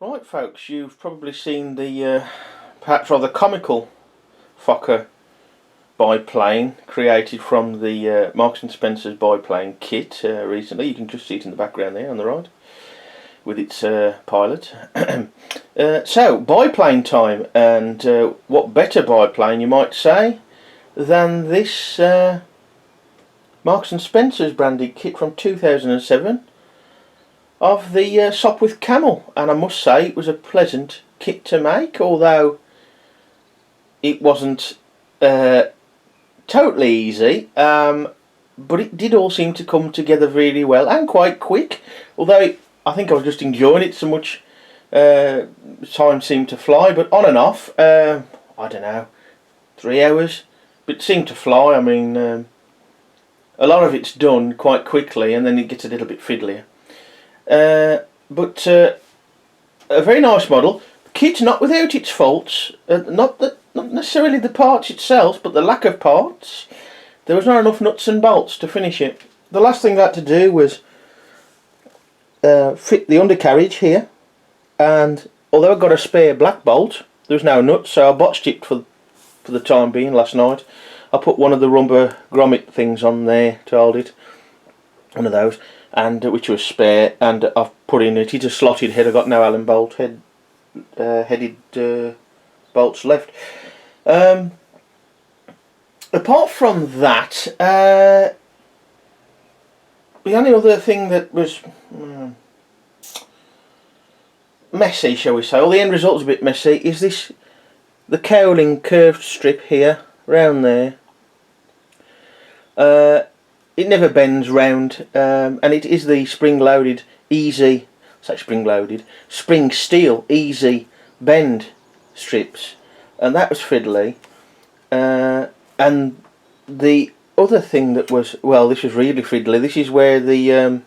Right folks, you've probably seen the perhaps rather comical Fokker biplane created from the Marks and Spencer's biplane kit recently. You can just see it in the background there on the right with its pilot. So, biplane time, and what better biplane you might say than this Marks and Spencer's branded kit from 2007 of the Sopwith Camel, and I must say it was a pleasant kit to make, although it wasn't totally easy, but it did all seem to come together really well and quite quick, although I think I was just enjoying it so much. Time seemed to fly, but on and off, I don't know, 3 hours, but it seemed to fly. I mean, a lot of it's done quite quickly and then it gets a little bit fiddlier. But a very nice model. The kit not without its faults. Not necessarily the parts itself, but the lack of parts. There was not enough nuts and bolts to finish it. The last thing I had to do was fit the undercarriage here, and although I got a spare black bolt, there was no nuts, so I botched it for the time being last night. I put one of the rubber grommet things on there to hold it, one of those, and which was spare, and I've put in it. It's a slotted head. I've got no Allen bolt headed bolts left. Apart from that, the only other thing that was messy, shall we say, or the end result's a bit messy, is the cowling curved strip here, round there. It never bends round, and it is the spring-loaded easy, spring steel easy bend strips, and that was fiddly. And the other thing that was, well, this was really fiddly. This is where the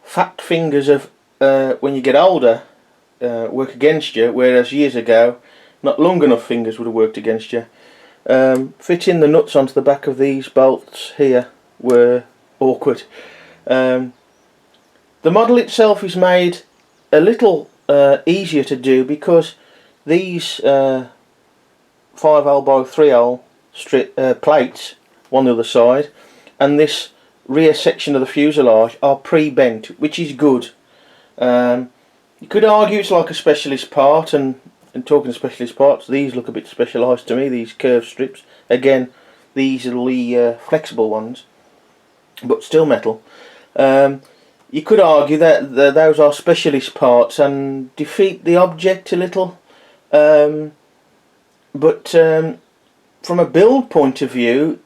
fat fingers of when you get older work against you, whereas years ago, not long enough fingers would have worked against you. Fitting the nuts onto the back of these bolts here were awkward. The model itself is made a little easier to do because these 5L by 3L plates, one the other side, and this rear section of the fuselage are pre-bent, which is good. You could argue it's like a specialist part, and talking of specialist parts, these look a bit specialised to me, these curved strips. Again, these are the flexible ones, but still metal. You could argue that those are specialist parts and defeat the object a little. But from a build point of view,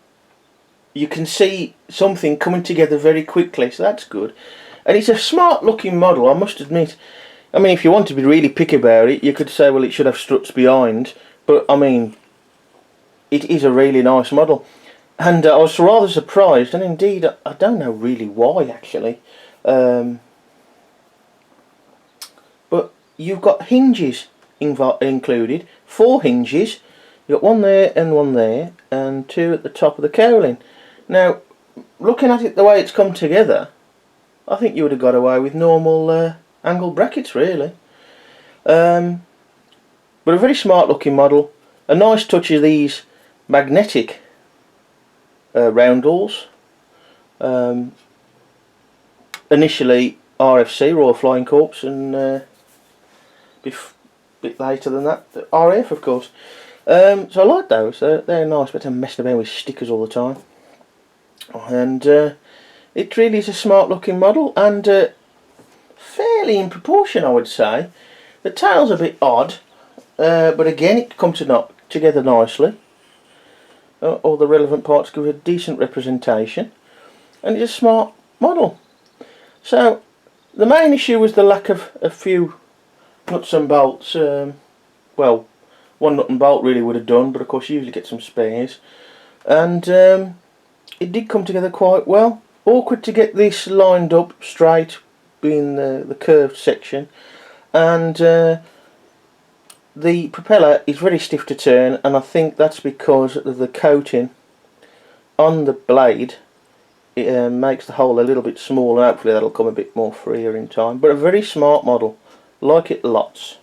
you can see something coming together very quickly, so that's good. And it's a smart looking model, I must admit. I mean, if you want to be really picky about it, you could say, well, it should have struts behind, but I mean, it is a really nice model. And I was rather surprised, and indeed I don't know really why actually, but you've got hinges included, 4 hinges. You've got one there, and 2 at the top of the cowling. Now, looking at it the way it's come together, I think you would have got away with normal angle brackets, really. But a very smart looking model. A nice touch of these magnetic roundels. Initially RFC, Royal Flying Corps, and bit later than that, the RAF, of course. So I like those. They're nice, but I'm messing about with stickers all the time. And it really is a smart looking model, and fairly in proportion, I would say. The tail's a bit odd, but again it comes together nicely. All the relevant parts give a decent representation, and it's a smart model. So the main issue was the lack of a few nuts and bolts. Well, one nut and bolt really would have done, but of course you usually get some spares. And it did come together quite well. Awkward to get this lined up straight, being the curved section, and the propeller is very stiff to turn, and I think that's because of the coating on the blade it makes the hole a little bit smaller. Hopefully that'll come a bit more freer in time. But a very smart model. Like it lots.